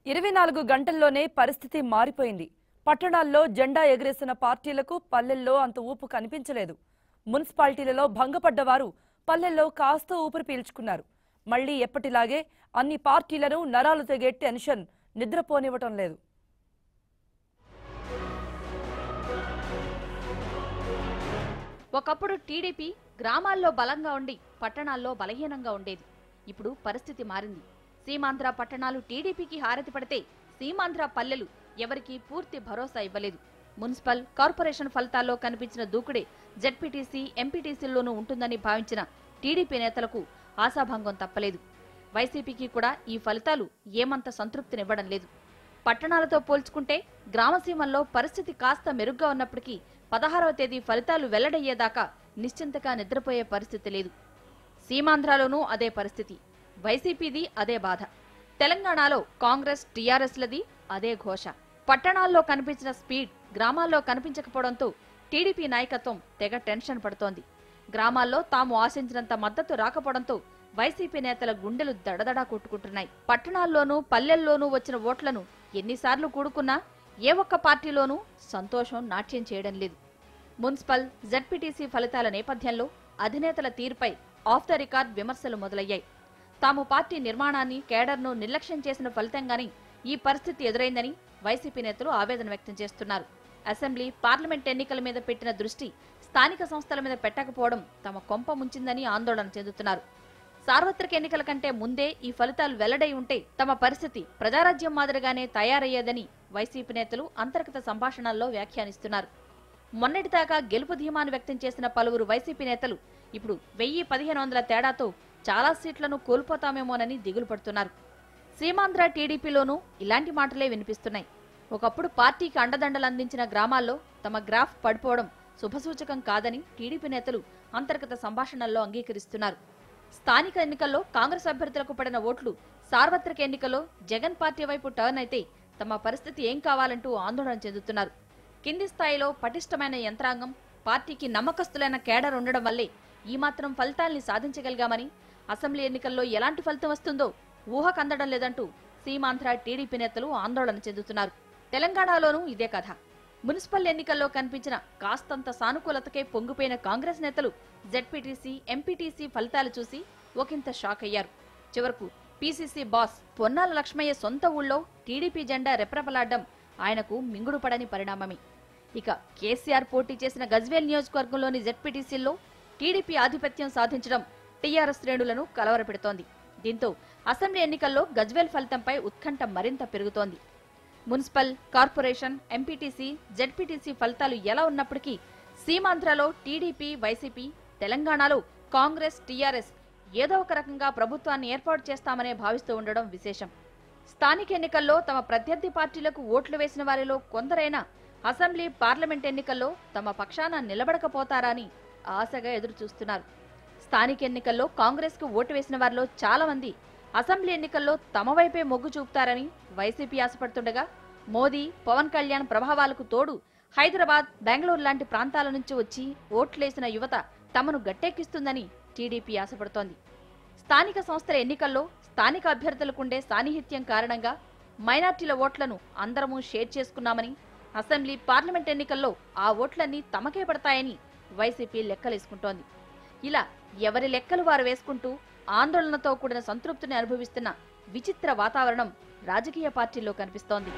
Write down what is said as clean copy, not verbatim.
24 గంటల్లోనే పరిస్థితి మారిపోయింది. పట్టణాల్లో జెండా ఎగరేసిన పార్టీలకు పల్లెల్లో అంత ఊపు కనిపించలేదు. మున్సిపాలిటీలలో భంగపడ్డవారు పల్లెల్లో కాస్త ఊపిరి పీల్చుకున్నారు. మళ్లీ ఎప్పటిలాగే అన్ని పార్టీలను నరాలు తెగే టెన్షన్ నిద్రపోనివ్వటం లేదు. ఒకప్పుడు టీడీపీ గ్రామాల్లో బలంగా ఉండి పట్టణాల్లో బలహీనంగా ఉండేది. ఇప్పుడు పరిస్థితి మారింది. సీమాంధ్ర పట్టణాలు టీడీపీకి హారతి పడితే సీమాంధ్ర పల్లెలు ఎవరికీ పూర్తి భరోసా ఇవ్వలేదు. మున్సిపల్ కార్పొరేషన్ ఫలితాల్లో కనిపించిన దూకుడే జెడ్పీటీసీ ఎంపీటీసీల్లోనూ ఉంటుందని భావించిన టీడీపీ నేతలకు ఆశాభంగం తప్పలేదు. వైసీపీకి కూడా ఈ ఫలితాలు ఏమంత సంతృప్తినివ్వడం లేదు. పట్టణాలతో పోల్చుకుంటే గ్రామసీమల్లో పరిస్థితి కాస్త మెరుగ్గా ఉన్నప్పటికీ 16వ తేదీ ఫలితాలు వెల్లడయ్యేదాకా నిశ్చింతగా నిద్రపోయే పరిస్థితి లేదు. సీమాంధ్రలోనూ అదే పరిస్థితి. వైసీపీది అదే బాధ. తెలంగాణలో కాంగ్రెస్ టీఆర్ఎస్లది అదే ఘోష. పట్టణాల్లో కనిపించిన స్పీడ్ గ్రామాల్లో కనిపించకపోవడంతో టీడీపీ నాయకత్వం తెగ టెన్షన్ పడుతోంది. గ్రామాల్లో తాము ఆశించినంత మద్దతు రాకపోవడంతో వైసీపీ నేతల గుండెలు దడదడా కొట్టుకుంటున్నాయి. పట్టణాల్లోనూ పల్లెల్లోనూ వచ్చిన ఓట్లను ఎన్నిసార్లు కూడుకున్నా ఏ ఒక్క పార్టీలోనూ సంతోషం నాట్యం చేయడం లేదు. మున్సిపల్ జెడ్పీటీసీ ఫలితాల నేపథ్యంలో అధినేతల తీరుపై ఆఫ్ ద రికార్డ్ విమర్శలు మొదలయ్యాయి. తాము పార్టీ నిర్మాణాన్ని కేడర్ను నిర్లక్ష్యం చేసిన ఫలితంగానే ఈ పరిస్థితి ఎదురైందని వైసీపీ నేతలు ఆవేదన వ్యక్తం చేస్తున్నారు. అసెంబ్లీ పార్లమెంట్ ఎన్నికల మీద పెట్టిన దృష్టి స్థానిక సంస్థల మీద పెట్టకపోవడం తమ కొంప ముంచిందని ఆందోళన చెందుతున్నారు. సార్వత్రిక ఎన్నికల కంటే ముందే ఈ ఫలితాలు వెల్లడై ఉంటే తమ పరిస్థితి ప్రజారాజ్యం మాదిరిగానే తయారయ్యేదని వైసీపీ నేతలు అంతర్గత సంభాషణల్లో వ్యాఖ్యానిస్తున్నారు. మొన్నటిదాకా గెలుపు ధీమాను వ్యక్తం చేసిన పలువురు వైసీపీ నేతలు ఇప్పుడు 1000-1500 తేడాతో చాలా సీట్లను కోల్పోతామేమోనని దిగులు పడుతున్నారు. సీమాంధ్ర టీడీపీలోనూ ఇలాంటి మాటలే వినిపిస్తున్నాయి. ఒకప్పుడు పార్టీకి అండదండలు అందించిన గ్రామాల్లో తమ గ్రాఫ్ పడిపోవడం శుభసూచకం కాదని టీడీపీ నేతలు అంతర్గత సంభాషణల్లో అంగీకరిస్తున్నారు. స్థానిక ఎన్నికల్లో కాంగ్రెస్ అభ్యర్థులకు పడిన ఓట్లు సార్వత్రిక ఎన్నికల్లో జగన్ పార్టీ వైపు టర్న్ అయితే తమ పరిస్థితి ఏం కావాలంటూ ఆందోళన చెందుతున్నారు. కింది స్థాయిలో పటిష్టమైన యంత్రాంగం, పార్టీకి నమ్మకస్తులైన కేడర్ ఉండడం వల్లే ఈ మాత్రం ఫలితాల్ని సాధించగలిగామని, అసెంబ్లీ ఎన్నికల్లో ఎలాంటి ఫలితం వస్తుందో ఊహకందడం లేదంటూ సీమాంధ్ర టీడీపీ నేతలు ఆందోళన చెందుతున్నారు. తెలంగాణలోనూ ఇదే కథ. మున్సిపల్ ఎన్నికల్లో కనిపించిన కాస్తంత సానుకూలతకే పొంగిపోయిన కాంగ్రెస్ నేతలు జెడ్పీటీసీ ఎంపీటీసీ ఫలితాలు చూసి ఒకంత షాక్ అయ్యారు. చివరకు పీసీసీ బాస్ పొన్నాల లక్ష్మయ్య సొంత ఊళ్ళో టీడీపీ జెండా రెప్రపలాడడం ఆయనకు మింగుడుపడని పరిణామమే. ఇక కేసీఆర్ పోటీ చేసిన గజ్వేల్ నియోజకవర్గంలోని జెడ్పీటీసీల్లో టీడీపీ ఆధిపత్యం సాధించడం టీఆర్ఎస్ శ్రేణులను కలవరపెడుతోంది. దీంతో అసెంబ్లీ ఎన్నికల్లో గజ్వేల్ ఫలితంపై ఉత్కంఠ మరింత పెరుగుతోంది. మున్సిపల్ కార్పొరేషన్ ఎంపీటీసీ జెడ్పీటీసీ ఫలితాలు ఎలా ఉన్నప్పటికీ సీమాంధ్రలో టీడీపీ వైసీపీ, తెలంగాణలో కాంగ్రెస్ టీఆర్ఎస్ ఏదో ఒక రకంగా ప్రభుత్వాన్ని ఏర్పాటు చేస్తామనే భావిస్తూ ఉండడం విశేషం. స్థానిక ఎన్నికల్లో తమ ప్రత్యర్థి పార్టీలకు ఓట్లు వేసిన వారిలో కొందరైనా అసెంబ్లీ పార్లమెంట్ ఎన్నికల్లో తమ పక్షాన నిలబడకపోతారా అని ఆశగా ఎదురుచూస్తున్నారు. స్థానిక ఎన్నికల్లో కాంగ్రెస్ కు ఓటు వేసిన వారిలో చాలా మంది అసెంబ్లీ ఎన్నికల్లో తమ వైపే మొగ్గు చూపుతారని వైసీపీ ఆశపడుతుండగా, మోదీ పవన్ కళ్యాణ్ ప్రభావాలకు తోడు హైదరాబాద్, బెంగళూరు లాంటి ప్రాంతాల నుంచి వచ్చి ఓట్లేసిన యువత తమను గట్టెక్కిస్తుందని టీడీపీ ఆశపడుతోంది. స్థానిక సంస్థల ఎన్నికల్లో స్థానిక అభ్యర్థులకుండే సాన్నిహిత్యం కారణంగా మైనార్టీల ఓట్లను అందరమూ షేర్ చేసుకున్నామని, అసెంబ్లీ పార్లమెంట్ ఎన్నికల్లో ఆ ఓట్లన్నీ తమకే పడతాయని వైసీపీ లెక్కలేసుకుంటోంది. ఇలా ఎవరి లెక్కలు వారు వేసుకుంటూ ఆందోళనతో కూడిన సంతృప్తిని అనుభవిస్తున్న విచిత్ర వాతావరణం రాజకీయ పార్టీల్లో కనిపిస్తోంది.